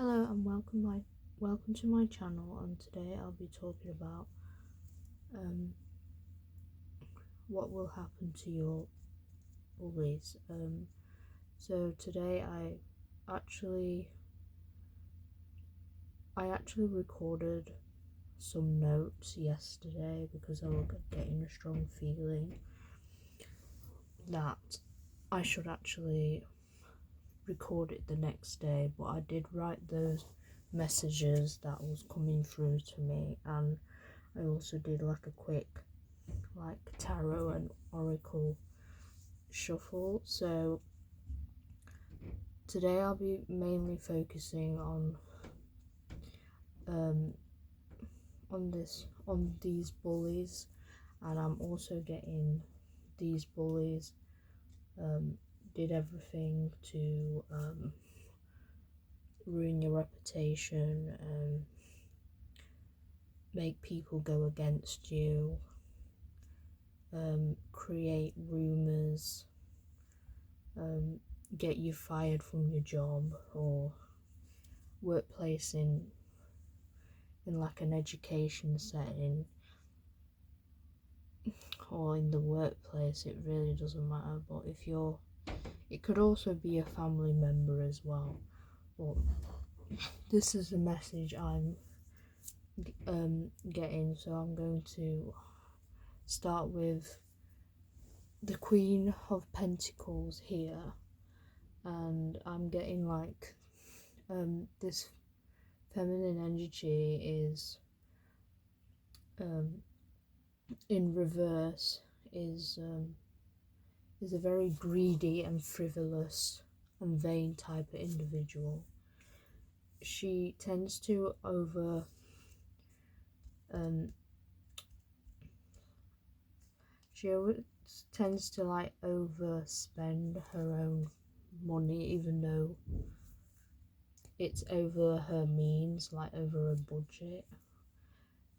Hello and welcome to my channel, and today I'll be talking about um, what will happen to your bullies. So today I actually recorded some notes yesterday because I was getting a strong feeling that I should actually record it the next day, but I did write those messages that was coming through to me, and I also did like a quick tarot and oracle shuffle. So today I'll be mainly focusing um on these bullies, and I'm also getting these bullies did everything to ruin your reputation and make people go against you, create rumors, get you fired from your job or workplace in like an education setting or in the workplace. It really doesn't matter, but it could also be a family member as well. But this is the message I'm getting, so I'm going to start with the Queen of Pentacles here, and I'm getting this feminine energy is in reverse is a very greedy and frivolous and vain type of individual. She tends to tends to overspend her own money, even though it's over her means, over a budget.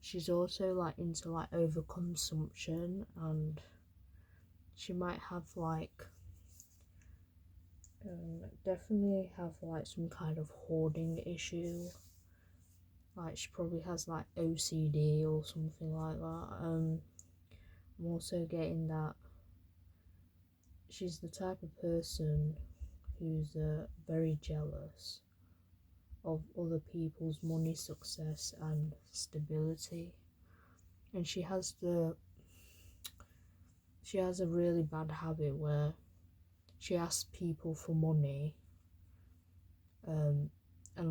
She's also into overconsumption, and she might have definitely have some kind of hoarding issue. She probably has OCD or something like that. I'm also getting that she's the type of person who's very jealous of other people's money, success and stability, and she has a really bad habit where she asks people for money and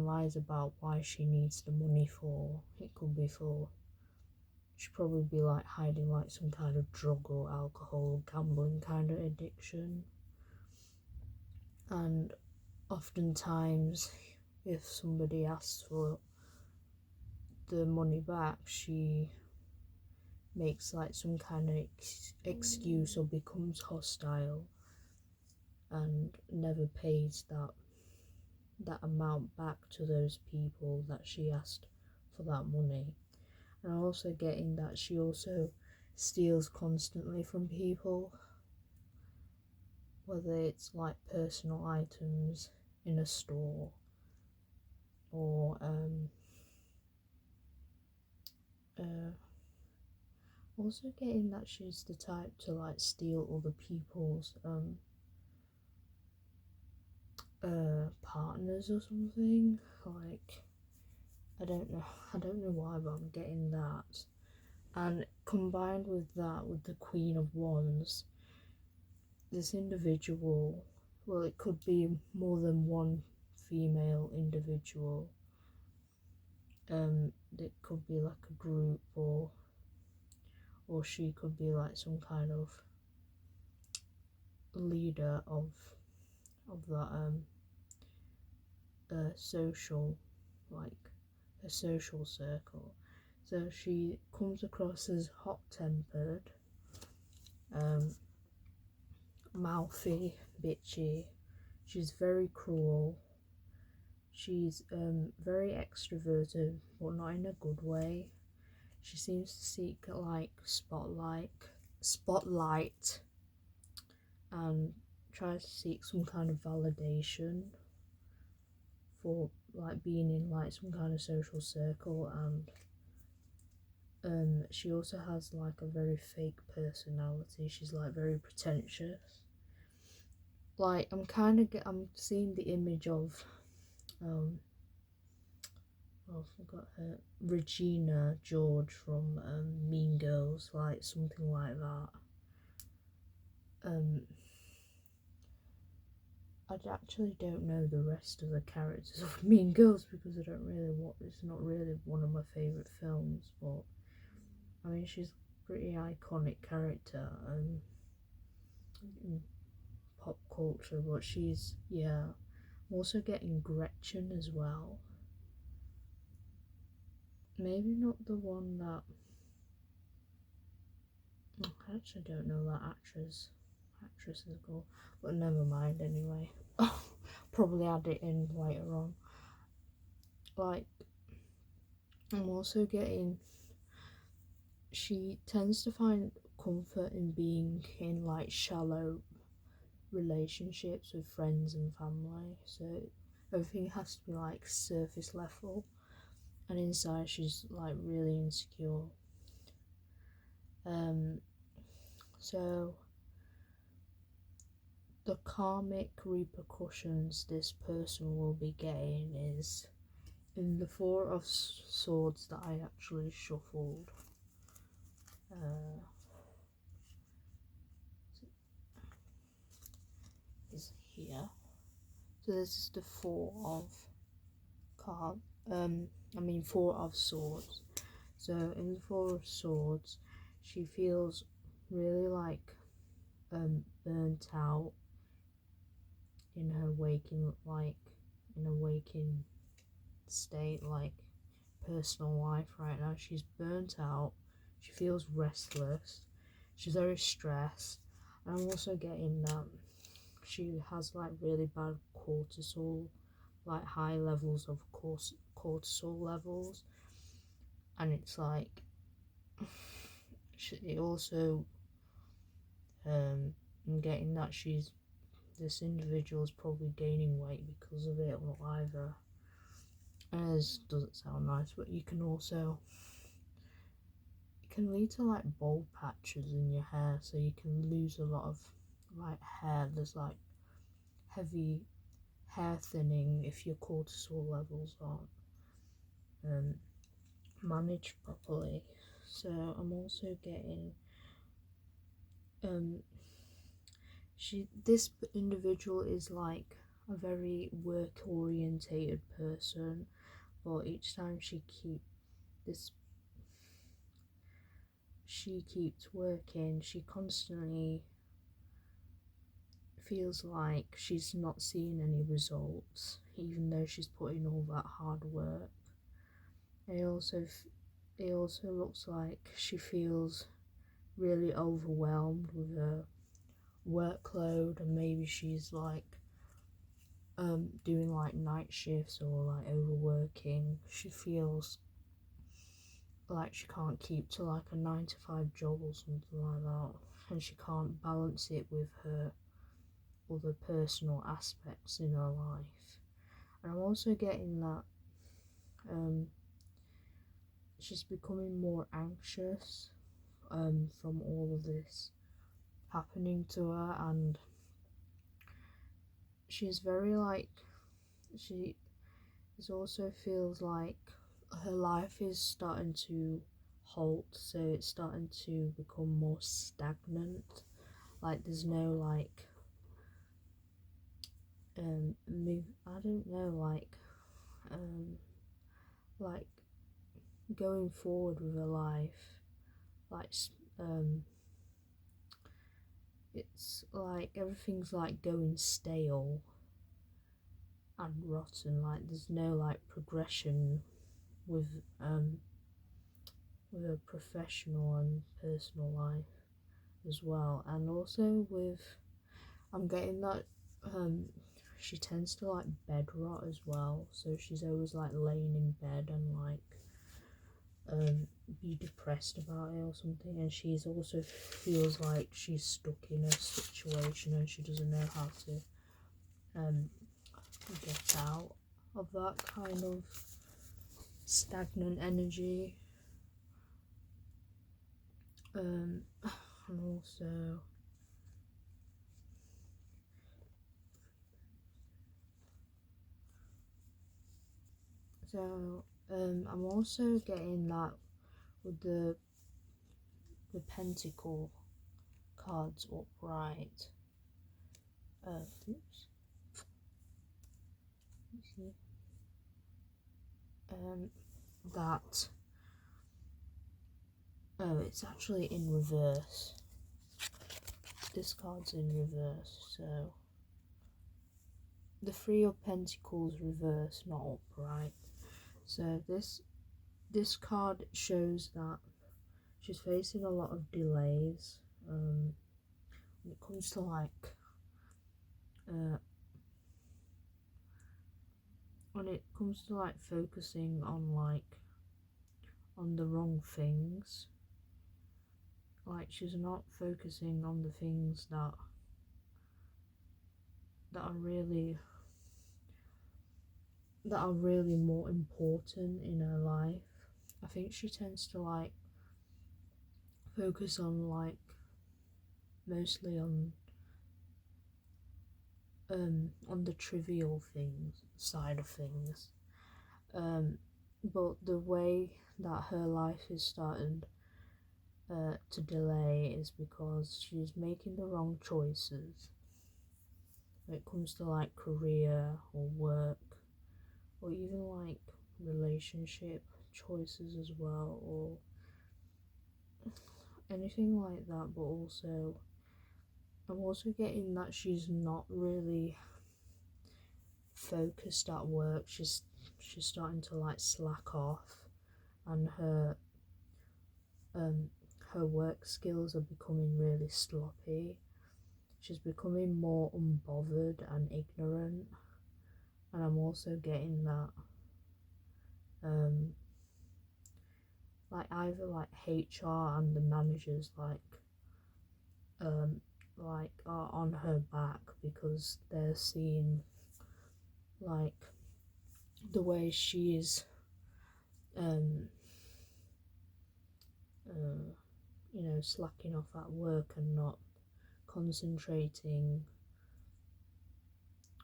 lies about why she needs the money for. It could be she'd probably be hiding some kind of drug or alcohol, gambling kind of addiction. And oftentimes if somebody asks for the money back, she makes some kind of excuse or becomes hostile and never pays that amount back to those people that she asked for that money. And I'm also getting that she also steals constantly from people, whether it's personal items in a store or also getting that she's the type to steal other people's partners or something. I don't know why, but I'm getting that. And combined with that, with the Queen of Wands, this individual, well, it could be more than one female individual. It could be a group, or she could be some kind of leader of that social, a social circle. So she comes across as hot-tempered, mouthy, bitchy. She's very cruel. She's very extroverted, but not in a good way. She seems to seek spotlight and tries to seek some kind of validation like being in like some kind of social circle, and she also has like a very fake personality. She's like very pretentious. Like I'm seeing the image of I forgot her, Regina George from Mean Girls, like something like that. I actually don't know the rest of the characters of Mean Girls because I don't really it's not really one of my favourite films, but I mean she's a pretty iconic character in pop culture, but she's, yeah. I'm also getting Gretchen as well. Maybe not the one that, I actually don't know that actress is called, but never mind anyway. Probably add it in later on. Like, I'm also getting, she tends to find comfort in being in like shallow relationships with friends and family, so everything has to be like surface level, and inside she's like really insecure. So the karmic repercussions this person will be getting is in the Four of Swords that I actually shuffled. Is here. So this is the Four of Swords. So in the Four of Swords, she feels really like burnt out in her waking state, like personal life right now. She's burnt out, she feels restless, she's very stressed, and I'm also getting that she has like really bad cortisol, like high levels of cortisol levels, and it's like it also I'm getting that this individual is probably gaining weight because of it, or either, and this doesn't sound nice, but it can lead to like bald patches in your hair, so you can lose a lot of like hair. There's like heavy hair thinning if your cortisol levels aren't managed properly. So I'm also getting this individual is like a very work orientated person, but each time she keeps working, she constantly feels like she's not seeing any results, even though she's putting all that hard work. And it also looks like she feels really overwhelmed with her workload, and maybe she's like doing like night shifts or like overworking. She feels like she can't keep to like a 9 to 5 job or something like that, and she can't balance it with her other personal aspects in her life. And I'm also getting that she's becoming more anxious from all of this happening to her, and she's very like, she also feels like her life is starting to halt, so it's starting to become more stagnant. Like there's no like I don't know, like going forward with her life, like it's like everything's like going stale and rotten. Like there's no like progression with her professional and personal life as well. And also I'm getting that she tends to like bed rot as well, so she's always like laying in bed and like be depressed about it or something, and she's also feels like she's stuck in a situation and she doesn't know how to get out. of that kind of stagnant energy. And also I'm also getting that with the pentacle cards upright. Oops. That it's actually in reverse. This card's in reverse, so the Three of Pentacles reverse, not upright. So this card shows that she's facing a lot of delays when it comes to focusing on the wrong things. Like, she's not focusing on the things that are really more important in her life. I think she tends to focus on mostly on the trivial things side of things. But the way that her life is starting to delay is because she's making the wrong choices when it comes to career or work, or even relationship choices as well, or anything like that. But also, I'm also getting that she's not really focused at work. She's starting to slack off, and her work skills are becoming really sloppy. She's becoming more unbothered and ignorant, and I'm also getting that either HR and the managers are on her back because they're seeing the way she is slacking off at work and not concentrating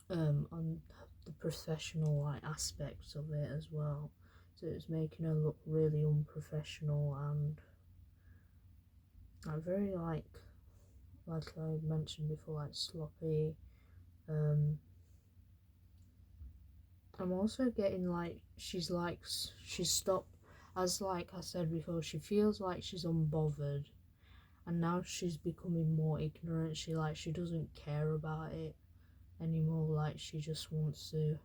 on the professional aspects of it as well. So it's making her look really unprofessional and very like I mentioned before, sloppy. I'm also getting she's stopped, as I said before, she feels like she's unbothered, and now she's becoming more ignorant. She doesn't care about it anymore. She just wants to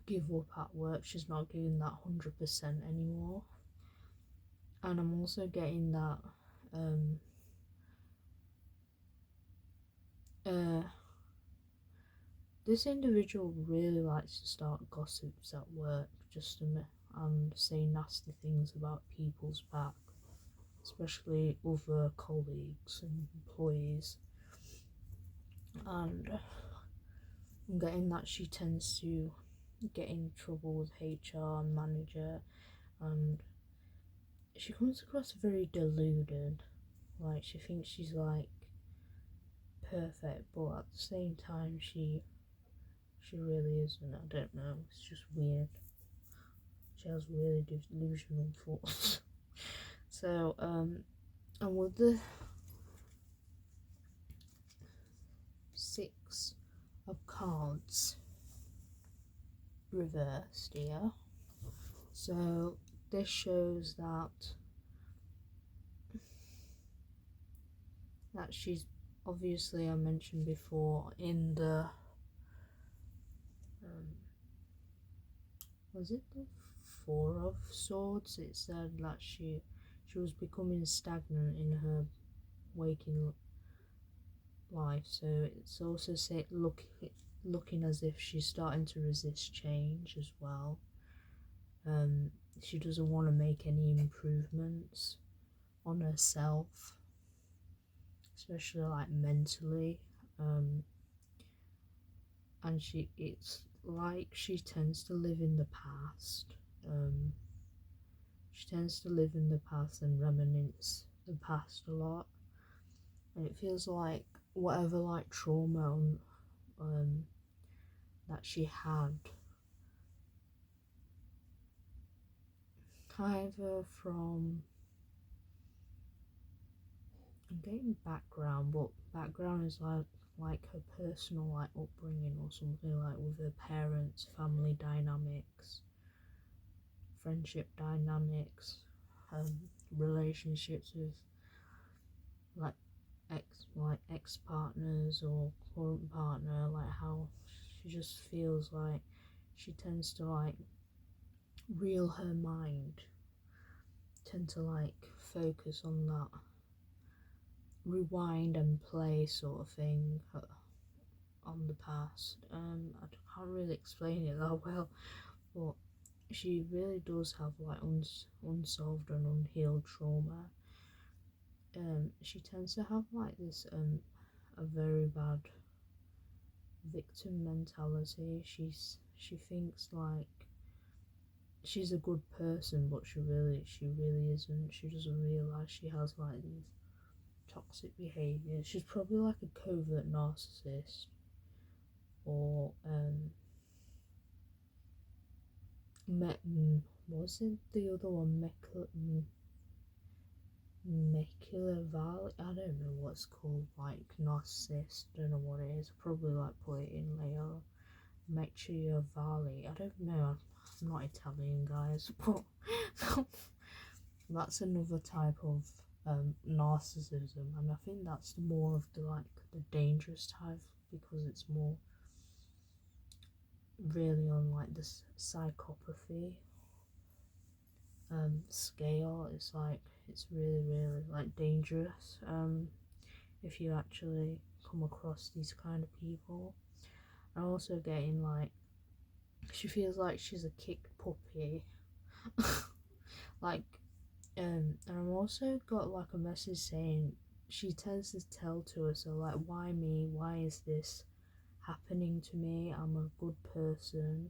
give up at work. She's not giving that 100% anymore. And I'm also getting that this individual really likes to start gossips at work and say nasty things about people's back, especially other colleagues and employees. And I'm getting that she tends to get in trouble with HR and manager, and she comes across very deluded. She thinks she's perfect, but at the same time she really isn't. I don't know, it's just weird. She has really delusional thoughts. So and with the Six of Cards reversed here, so this shows that she's obviously, I mentioned before in the was it the Four of Swords, it said that she was becoming stagnant in her waking life. So it's also looking as if she's starting to resist change as well. She doesn't want to make any improvements on herself, especially mentally. and it's like she tends to live in the past. She tends to live in the past and reminisce the past a lot, and it feels like whatever like trauma that she had, either from, I'm getting background, but background is like her personal like upbringing or something, like with her parents, family dynamics, friendship dynamics, relationships with like ex partners or current partner, like how she just feels like she tends to like reel her mind, tend to like focus on that rewind and play sort of thing on the past. I can't really explain it that well, but she really does have like unsolved and unhealed trauma. She tends to have like this a very bad victim mentality. She thinks like she's a good person, but she really isn't. She doesn't realize she has like these toxic behaviors. She's probably like a covert narcissist, or was it the other one, Machiavelli? I don't know what's called, like narcissist. Don't know what it is. Probably like put it in later. Machiavelli. I don't know. I'm not Italian, guys, but that's another type of narcissism, and I think that's more of the like the dangerous type, because it's more really on like this psychopathy scale. It's like it's really like dangerous if you actually come across these kind of people. And also getting like she feels like she's a kicked puppy. Like and I've also got like a message saying she tends to tell to us, so like, why me, why is this happening to me, I'm a good person,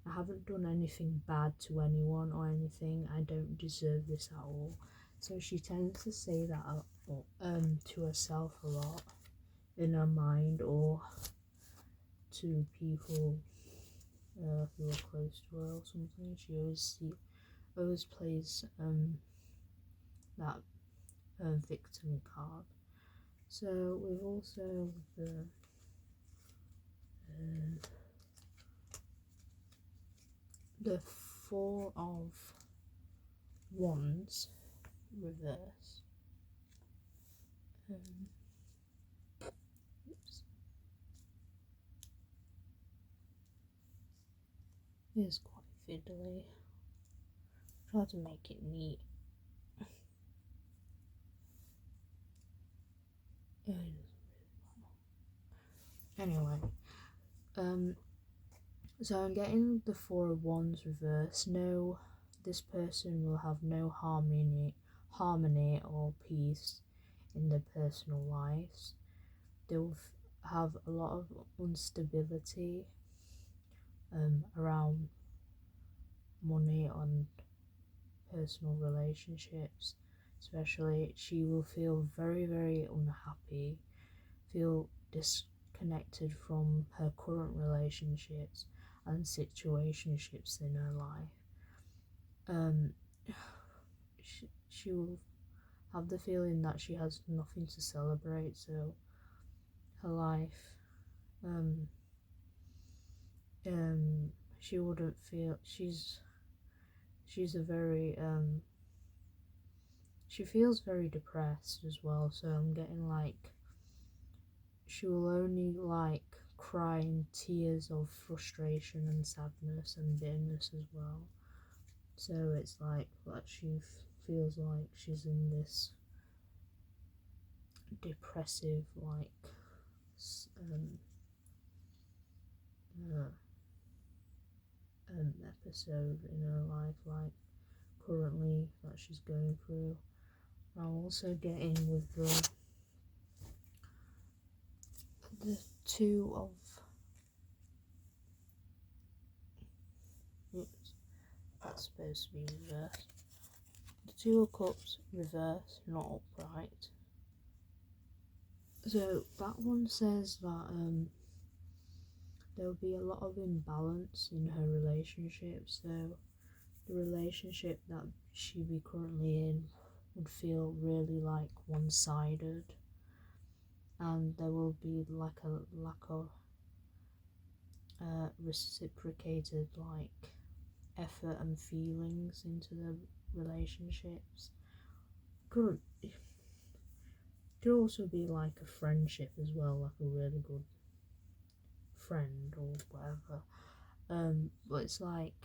I haven't done anything bad to anyone or anything, I don't deserve this at all. So she tends to say that to herself a lot in her mind, or to people who are close to her or something. She always plays that victim card. So we've also the Four of Wands reverse. Oops. It's quite fiddly. Try to make it neat. Anyway, so I'm getting the Four of Wands reverse. No, this person will have no harmony or peace in their personal lives. They'll have a lot of instability around money and personal relationships. Especially, she will feel very unhappy, feel disconnected from her current relationships and situationships in her life. She will have the feeling that she has nothing to celebrate, so her life, she wouldn't feel, she's a very, she feels very depressed as well, so I'm getting like, she will only like cry in tears of frustration and sadness and bitterness as well. So it's like that she feels like she's in this depressive like episode in her life, like currently that she's going through. I'm also getting with the Two of That's supposed to be reversed. The Two of Cups reversed, not upright. So that one says that there'll be a lot of imbalance in her relationship. So the relationship that she be currently in would feel really like one-sided, and there will be like a lack of reciprocated like effort and feelings into the relationships. Could also be like a friendship as well, like a really good friend or whatever. But it's like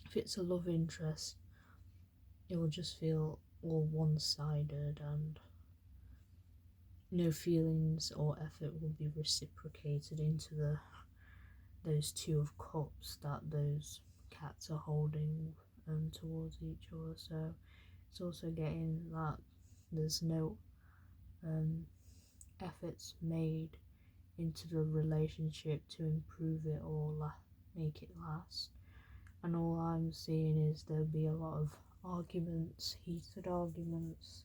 if it's a love interest, it will just feel all one-sided and no feelings or effort will be reciprocated into those Two of Cups that those cats are holding towards each other. So it's also getting that there's no efforts made into the relationship to improve it or make it last. And all I'm seeing is there'll be a lot of arguments, heated arguments,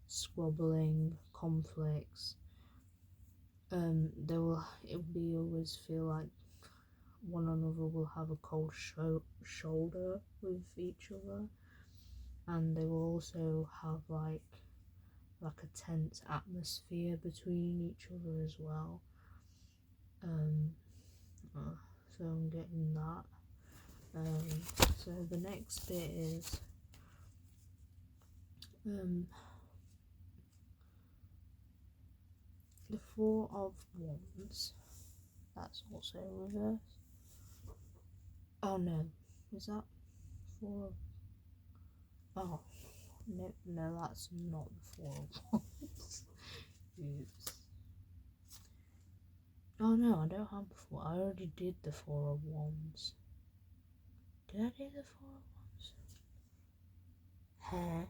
squabbling, conflicts. It will be always feel like one another will have a cold shoulder with each other, and they will also have like a tense atmosphere between each other as well. So I'm getting that. So the next bit is the Four of Wands. That's also reversed. Oh no, is that Four of... Oh, no, that's not the Four of Wands. Oops. Oh no, I don't have the Four. I already did the Four of Wands. Did I do the Four of Wands? Hair.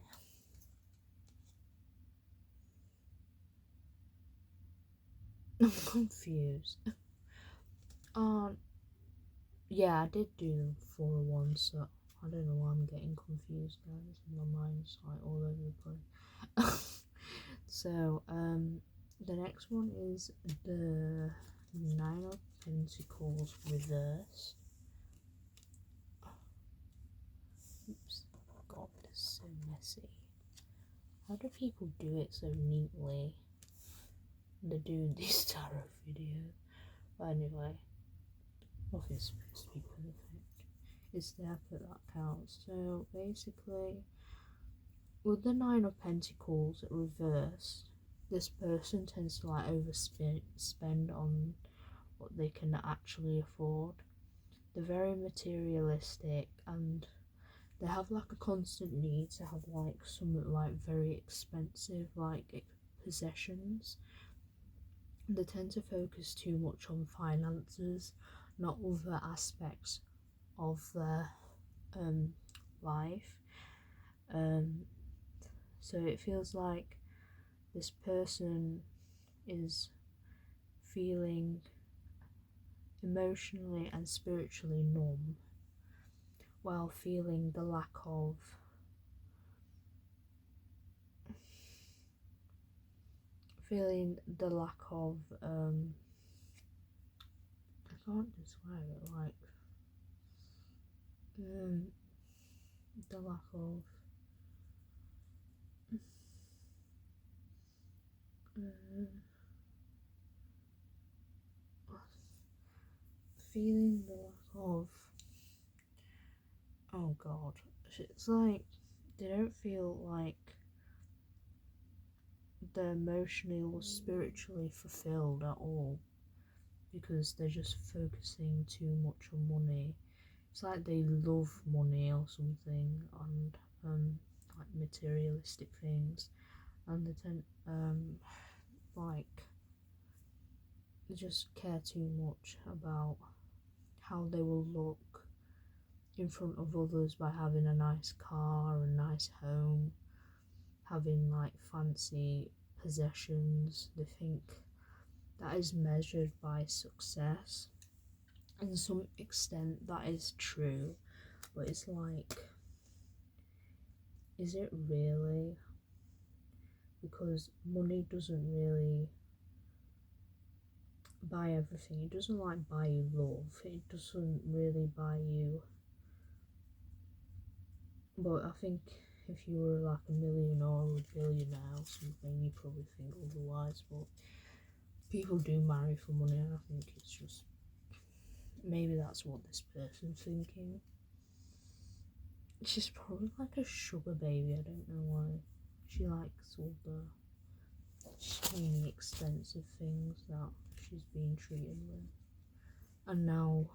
I'm confused. Yeah, I did do the Four of Wands, so I don't know why I'm getting confused, guys. My mind's like all over the place. So, the next one is the Nine of Pentacles reversed. Oops, God, this is so messy. How do people do it so neatly? They're doing these tarot videos. But anyway, nothing's supposed to be perfect. It's the effort that counts. So basically, with the Nine of Pentacles reversed, this person tends to like overspend on what they can actually afford. They're very materialistic and they have like a constant need to have like some like very expensive like possessions. They tend to focus too much on finances, not other aspects of their life. So it feels like this person is feeling emotionally and spiritually numb while feeling the lack of I can't describe it, like the lack of feeling the lack of, oh god, it's like they don't feel like they're emotionally or spiritually fulfilled at all because they're just focusing too much on money. It's like they love money or something and like materialistic things, and they tend like they just care too much about how they will look in front of others by having a nice car, a nice home, having like fancy possessions. They think that is measured by success. And to some extent that is true, but it's like, is it really? Because money doesn't really buy everything. It doesn't like buy you love. It doesn't really buy you. But I think if you were like a millionaire or a billionaire or something, you probably think otherwise. But people do marry for money, and I think it's just maybe that's what this person's thinking. She's probably like a sugar baby. I don't know why. She likes all the shiny, expensive things that she's being treated with, and now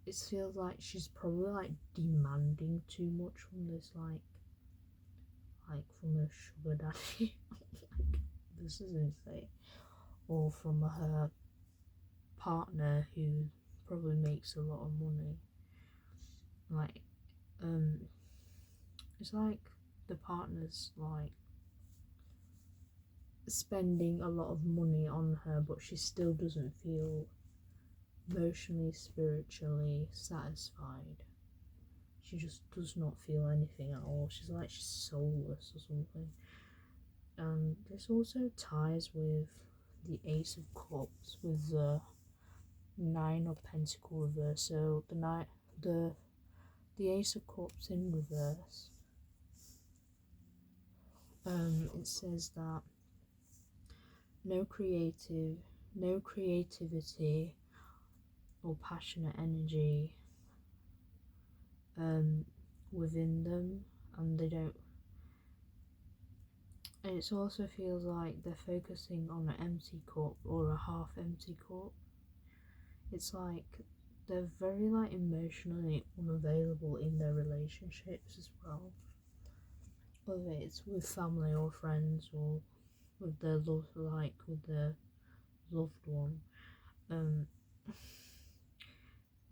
it feels like she's probably like demanding too much from this like from a sugar daddy. Like, this is insane. Or from her partner who probably makes a lot of money. Like, it's like the partner's like spending a lot of money on her, but she still doesn't feel emotionally, spiritually satisfied. She just does not feel anything at all. She's like she's soulless or something. And this also ties with the Ace of Cups with the Nine of Pentacles reverse. So the Ace of Cups in reverse. It says that no creativity or passionate energy within them, and they don't. And it also feels like they're focusing on an empty cup or a half empty cup. It's like they're very like emotionally unavailable in their relationships as well. Whether it's with family or friends or with their with their loved one.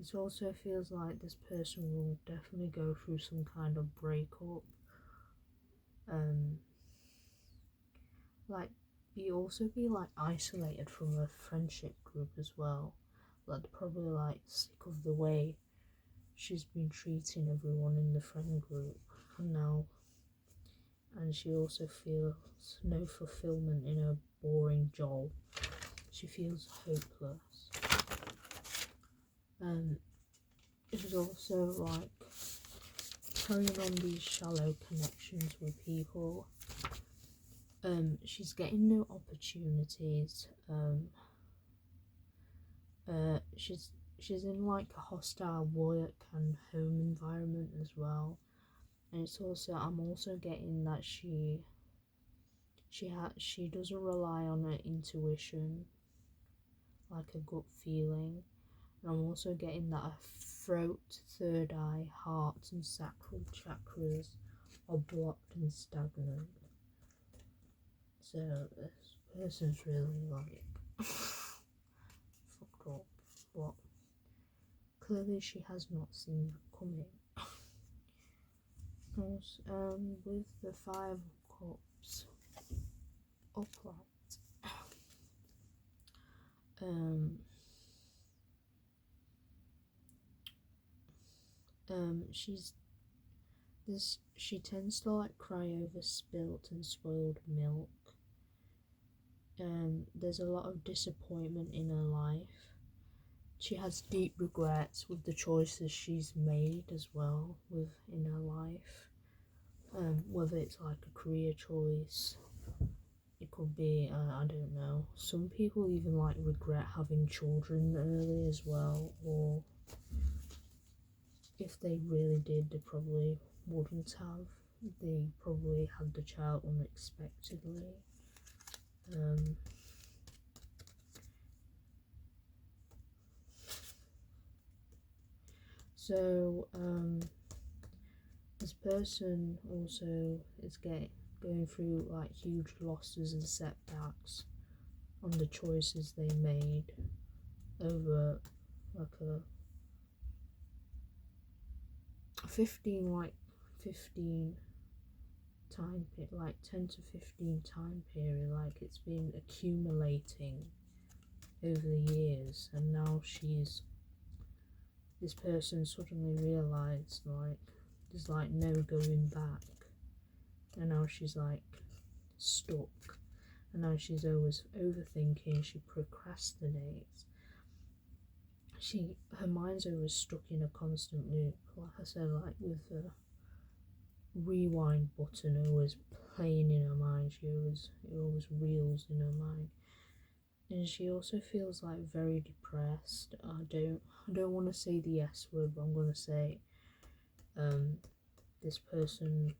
It also feels like this person will definitely go through some kind of breakup. Like be like isolated from a friendship group as well. Like probably like sick of the way she's been treating everyone in the friend group, and she also feels no fulfillment in her boring job. She feels hopeless. She's also like carrying on these shallow connections with people. She's getting no opportunities. She's in like a hostile work and home environment as well. And I'm also getting that she doesn't rely on her intuition, like a gut feeling. And I'm also getting that her throat, third eye, heart and sacral chakras are blocked and stagnant. So this person's really like fucked up, but clearly she has not seen that coming. With the Five of Cups upright, she tends to like cry over spilt and spoiled milk. There's a lot of disappointment in her life. She has deep regrets with the choices she's made as well in her life. Whether it's like a career choice, it could be, I don't know. Some people even like regret having children early as well, or if they really did, they probably wouldn't have. They probably had the child unexpectedly. So this person also is going through like huge losses and setbacks on the choices they made over like a 15 time period, like 10 to 15 time period. Like it's been accumulating over the years, and now she's this person suddenly realised like there's like no going back, and now she's like stuck, and now she's always overthinking, she procrastinates, her mind's always stuck in a constant loop, like I said, like with the rewind button always playing in her mind, it always reels in her mind. And she also feels like very depressed. I don't want to say the S word, but I'm gonna say this person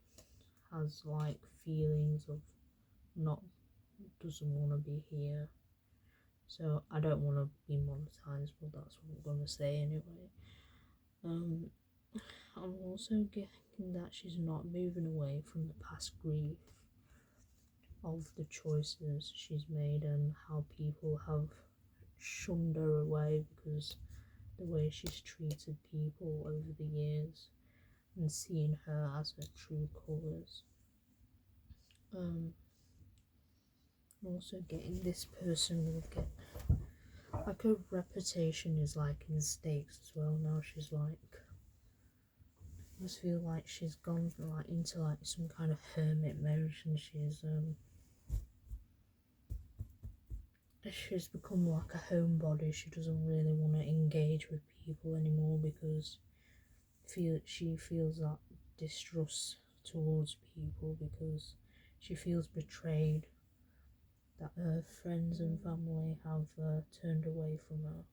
has like feelings of not doesn't want to be here. So I don't want to be monetized, but that's what I'm gonna say anyway. I'm also getting that she's not moving away from the past grief of the choices she's made and how people have shunned her away because the way she's treated people over the years and seeing her as her true colours. Also getting this person will get like her reputation is like in stakes as well. Now she's like, I must feel like she's gone like into like some kind of hermit mode, and she's become like a homebody. She doesn't really want to engage with people anymore because she feels that distrust towards people because she feels betrayed, that her friends and family have turned away from her,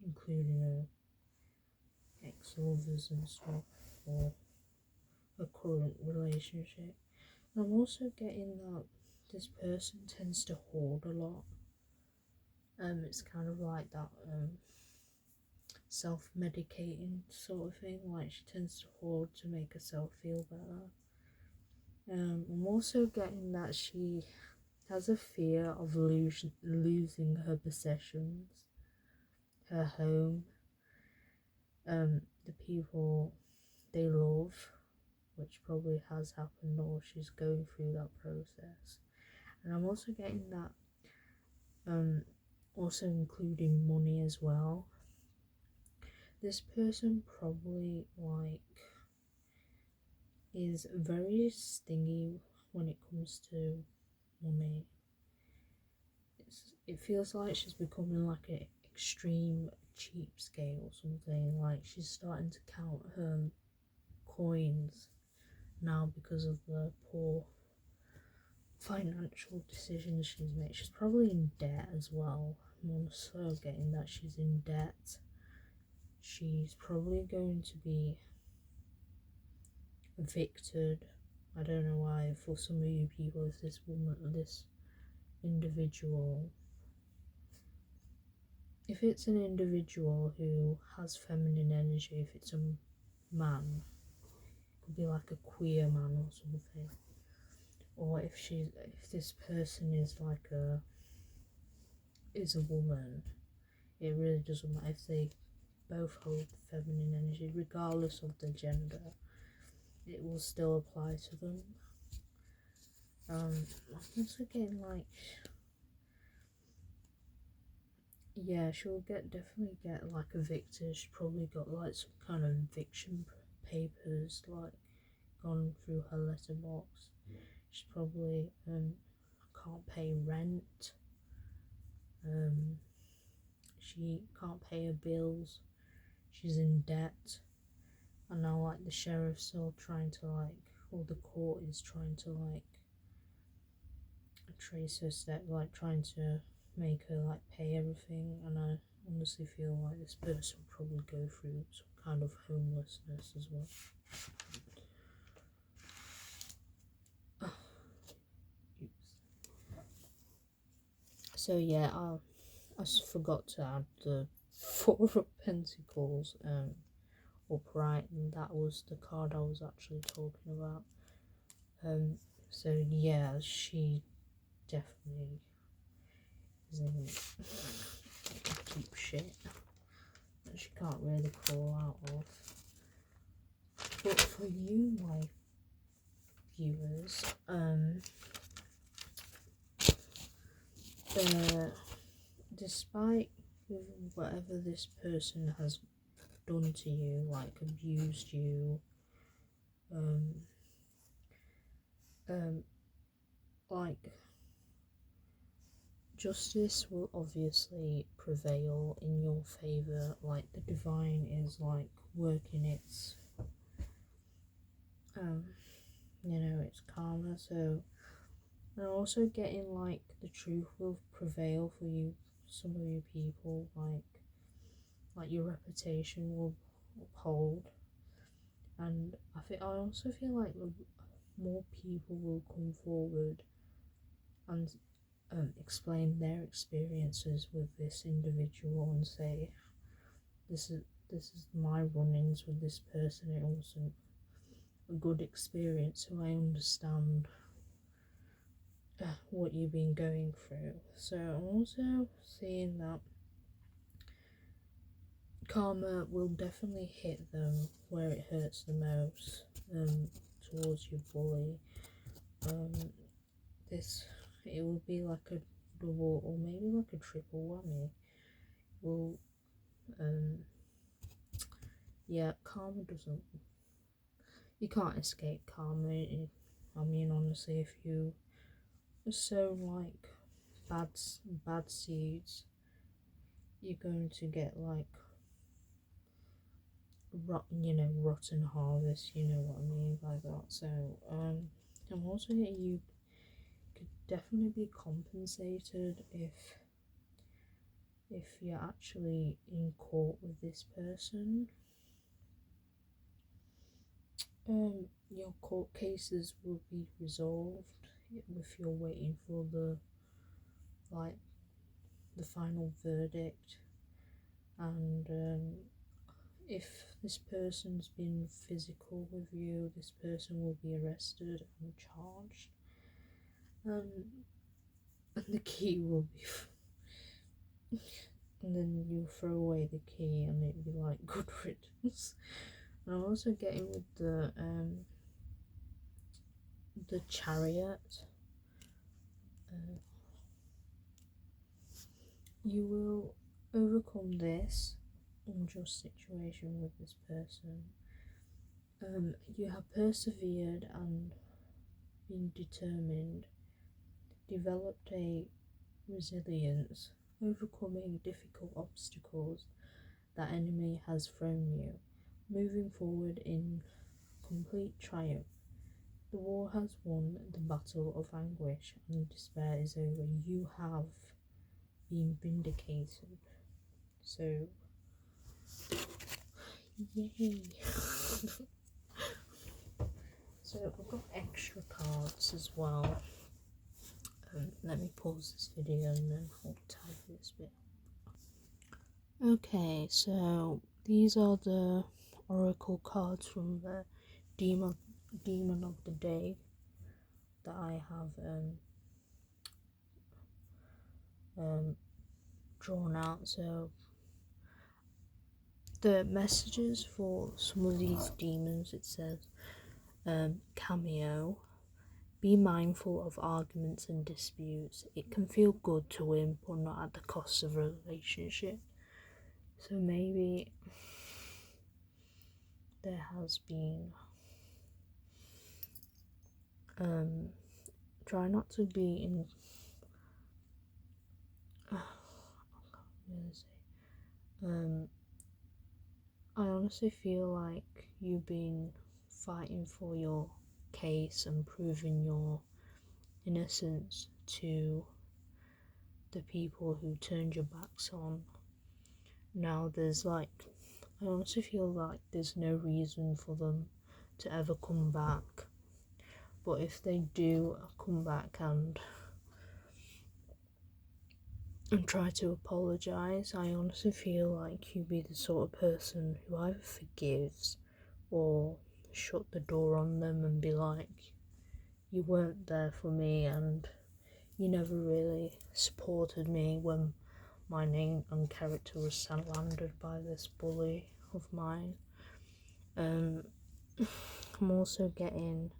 including her ex-lovers and stuff, or her current relationship. And I'm also getting that this person tends to hoard a lot. It's kind of like that self-medicating sort of thing, like she tends to hoard to make herself feel better. I'm also getting that she has a fear of losing her possessions, her home, the people they love, which probably has happened or she's going through that process. And I'm also getting that also including money as well. This person probably like is very stingy when it comes to money. It feels like she's becoming like an extreme cheapskate or something. Like she's starting to count her coins now because of the poor financial decisions she's made. She's probably in debt as well. I'm also getting that she's in debt. She's probably going to be evicted. I don't know why. For some of you people, if this woman, this individual, if it's an individual who has feminine energy, if it's a man, it could be like a queer man or something, or if this person is like is a woman, it really doesn't matter if they both hold feminine energy, regardless of the gender, it will still apply to them. I'm also getting like, yeah, she'll definitely get like evicted. She's probably got like some kind of eviction papers like gone through her letterbox. She's probably can't pay rent. She can't pay her bills. She's in debt. And now like the sheriff's all trying to like, or the court is trying to like trace her step, like trying to make her like pay everything. And I honestly feel like this person will probably go through some kind of homelessness as well. So yeah, I forgot to add the Four of Pentacles upright, and that was the card I was actually talking about. So yeah, she definitely is in deep shit that she can't really crawl out of. But for you, my viewers, despite whatever this person has done to you, like abused you, um, um, like justice will obviously prevail in your favor. Like the divine is like working its, um, its karma. So, and also getting like the truth will prevail for you. Some of you people, like your reputation will uphold, and I also feel like more people will come forward and explain their experiences with this individual and say, this is my run-ins with this person. It wasn't a good experience, so I understand what you've been going through. So I'm also seeing that karma will definitely hit them where it hurts the most, towards your bully. This it will be like a double or maybe like a triple whammy. Well, yeah, karma doesn't. You can't escape karma. I mean, honestly, if you sow like bad seeds, you're going to get like rotten harvest. You know what I mean by that. So, I'm also getting you could definitely be compensated if you're actually in court with this person. Your court cases will be resolved if you're waiting for the final verdict, and if this person's been physical with you, this person will be arrested and charged, and the key will be and then you throw away the key and it'd be like good riddance. And I'm also getting with the chariot. You will overcome this unjust situation with this person. You have persevered and been determined, developed a resilience, overcoming difficult obstacles that enemy has thrown you, moving forward in complete triumph. The war has won the battle of anguish and despair is over. You have been vindicated. So, yay! So I've got extra cards as well. Let me pause this video and then I'll type this bit. Okay, so these are the oracle cards from the demon of the day that I have drawn out. So the messages for some of these demons, it says cameo, be mindful of arguments and disputes. It can feel good to win, but not at the cost of a relationship. So maybe there has been try not to be in I honestly feel like you've been fighting for your case and proving your innocence to the people who turned your backs on. Now I honestly feel like there's no reason for them to ever come back. But if they do come back and try to apologise, I honestly feel like you'd be the sort of person who either forgives or shut the door on them and be like, you weren't there for me and you never really supported me when my name and character was slandered by this bully of mine. I'm also getting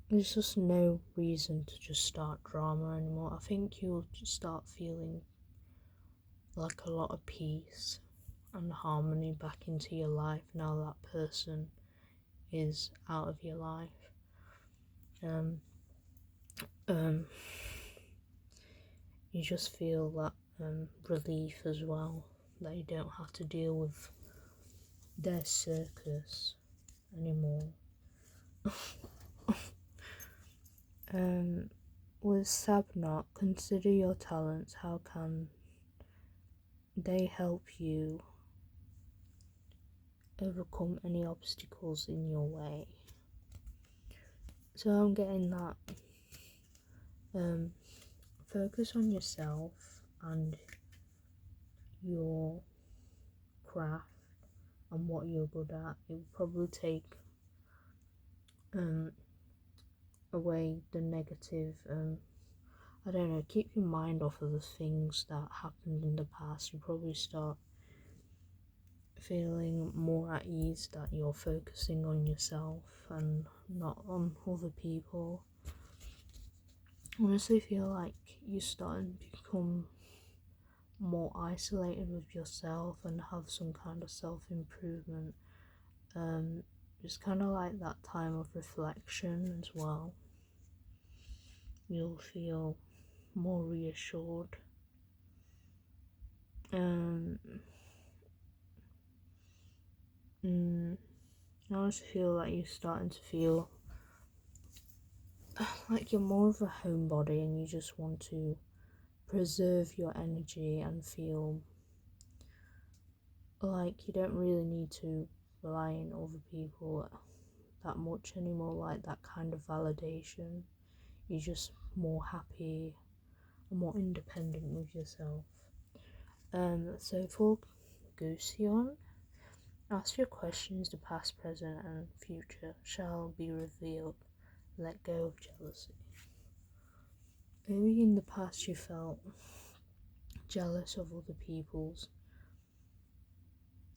there's just no reason to just start drama anymore. I think you'll just start feeling like a lot of peace and harmony back into your life now that person is out of your life. You just feel that relief as well, that you don't have to deal with their circus anymore. With Sabnot, consider your talents. How can they help you overcome any obstacles in your way? So I'm getting that focus on yourself and your craft and what you're good at. It will probably take away the negative, I don't know, keep your mind off of the things that happened in the past. You probably start feeling more at ease that you're focusing on yourself and not on other people. I honestly feel like you're starting to become more isolated with yourself and have some kind of self-improvement. It's kind of like that time of reflection as well. You'll feel more reassured. I also feel like you're starting to feel like you're more of a homebody and you just want to preserve your energy and feel like you don't really need to rely on other people that much anymore, like that kind of validation. You're just more happy and more independent with yourself. So for Gusion, ask your questions, the past, present and future shall be revealed. Let go of jealousy. Maybe in the past you felt jealous of other people's,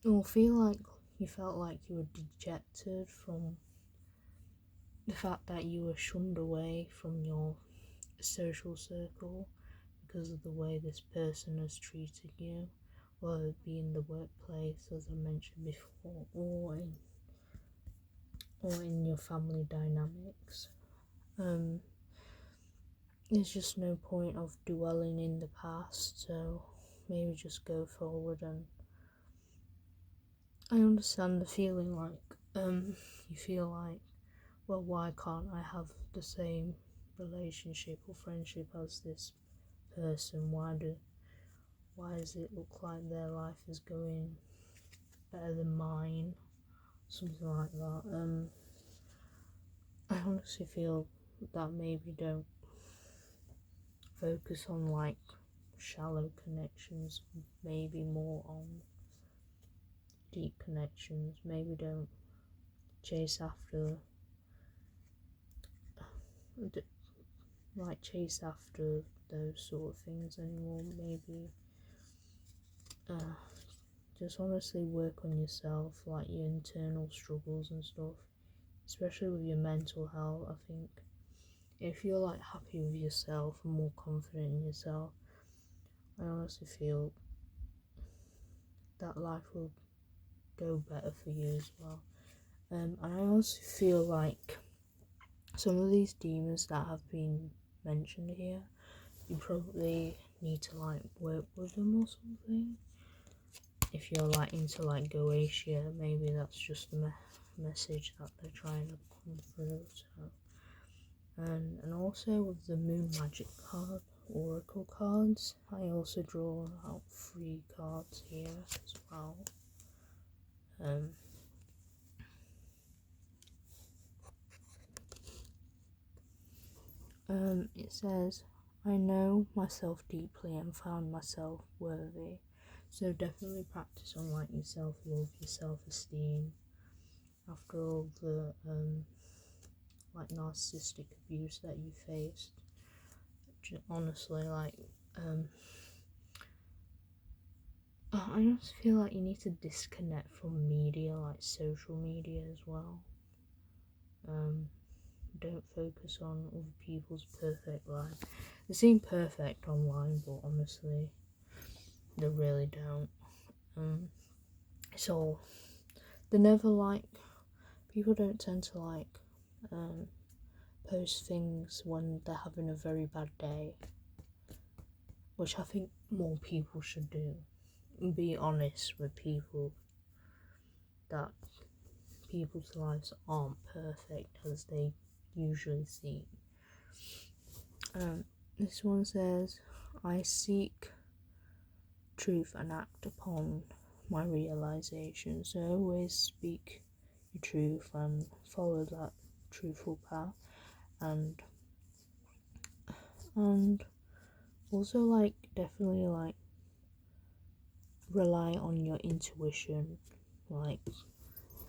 or feel like you felt like you were dejected from the fact that you were shunned away from your social circle because of the way this person has treated you, whether it be in the workplace, as I mentioned before, or in your family dynamics. There's just no point of dwelling in the past, so maybe just go forward. And I understand the feeling like you feel like, well, why can't I have the same relationship or friendship as this person? Why does it look like their life is going better than mine? Something like that. I honestly feel that maybe don't focus on like shallow connections, maybe more on deep connections. Maybe don't chase after those sort of things anymore. Maybe just honestly work on yourself, like your internal struggles and stuff, especially with your mental health. I think if you're like happy with yourself and more confident in yourself, I honestly feel that life will go better for you as well. And I also feel like some of these demons that have been mentioned here, you probably need to like work with them or something. If you're like into like Goetia, maybe that's just the message that they're trying to come through. So, and also with the Moon Magic card, Oracle cards, I also draw out 3 cards here as well. It says, I know myself deeply and found myself worthy. So definitely practice on like your self-love, your self-esteem. After all the like narcissistic abuse that you faced, honestly, like I just feel like you need to disconnect from media, like social media as well. Don't focus on other people's perfect life. They seem perfect online, but honestly, They really don't. So they never like, people don't tend to like post things when they're having a very bad day, which I think more people should do. And be honest with people that people's lives aren't perfect as they usually seem. This one says, I seek truth and act upon my realization. So always speak your truth and follow that truthful path, and also like definitely like rely on your intuition. Like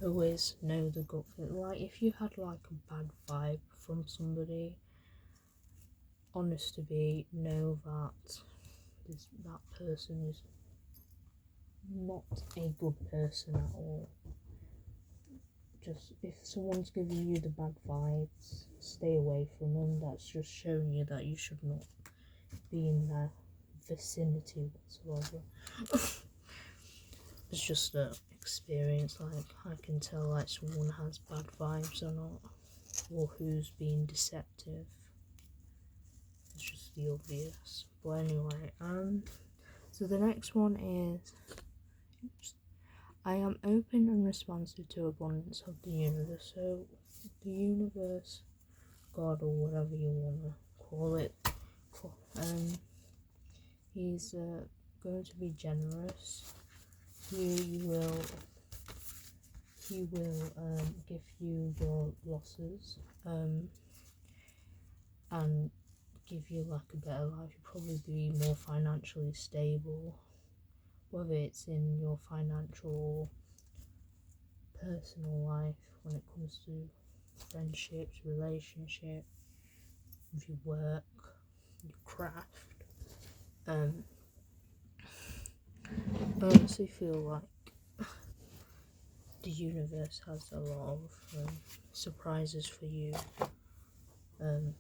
always know the gut feeling. Like if you had like a bad vibe from somebody, honest to be, know that that person is not a good person at all. Just if someone's giving you the bad vibes, stay away from them. That's just showing you that you should not be in their vicinity whatsoever. It's just an experience. Like I can tell like someone has bad vibes or not, or who's being deceptive. It's just the obvious. But anyway, so the next one is, I am open and responsive to abundance of the universe. So the universe, God, or whatever you want to call it, he's going to be generous. He will give you your losses, and give you like a better life. You'll probably be more financially stable, whether it's in your financial, personal life, when it comes to friendships, relationship, with your work, your craft. I honestly feel like the universe has a lot of surprises for you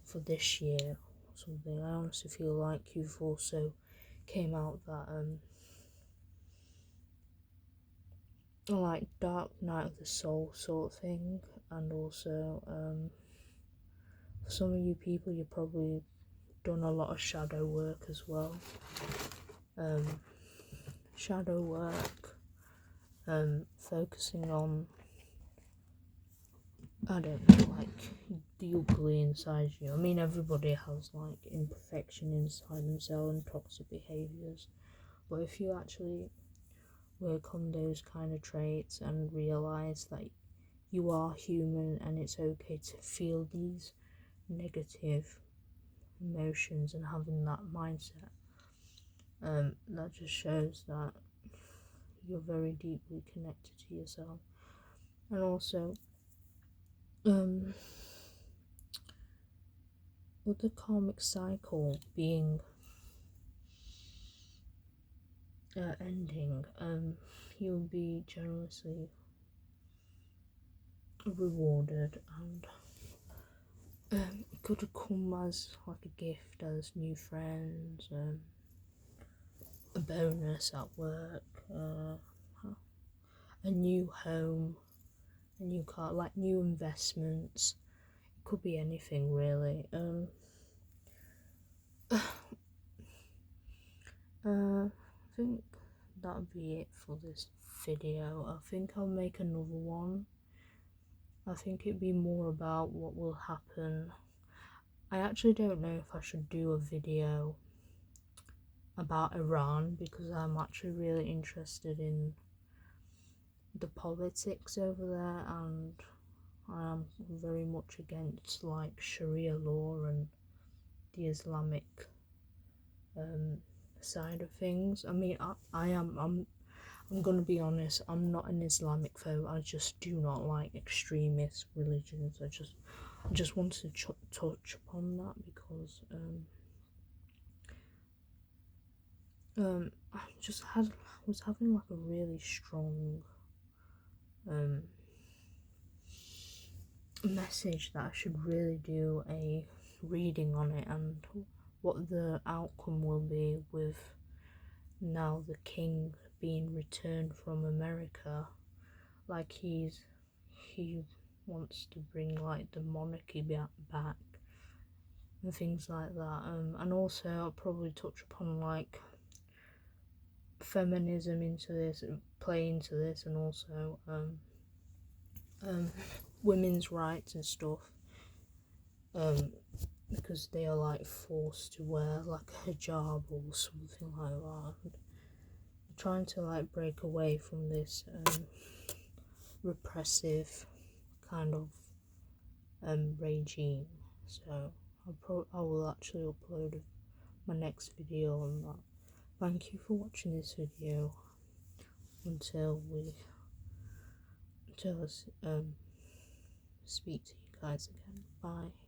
for this year or something. I honestly feel like you've also came out that like dark night of the soul sort of thing, and also for some of you people, you've probably done a lot of shadow work as well. Shadow work, focusing on, I don't know, like the ugly inside you. I mean, everybody has like imperfection inside themselves and toxic behaviours, but if you actually work on those kind of traits and realise that you are human and it's okay to feel these negative emotions and having that mindset, that just shows that you're very deeply connected to yourself. And also with the karmic cycle being ending, you'll be generously rewarded, and it could come as like a gift, as new friends, a bonus at work, a new home, a new car, like new investments. It could be anything really. I think that would be it for this video. I think I'll make another one. I think it'd be more about what will happen. I actually don't know if I should do a video about Iran, because I'm actually really interested in the politics over there, and I am very much against like Sharia law and the Islamic side of things. I mean, I'm gonna be honest, I'm not an Islamic phobe. I just do not like extremist religions. I just wanted to touch upon that because I was having like a really strong message that I should really do a reading on it and what the outcome will be with now the king being returned from America, like he wants to bring like the monarchy back and things like that. And also I'll probably touch upon like feminism into this, play into this, and also women's rights and stuff, because they are like forced to wear like a hijab or something like that. And trying to like break away from this repressive kind of regime. So I will actually upload my next video on that. Thank you for watching this video. Until I speak to you guys again. Bye.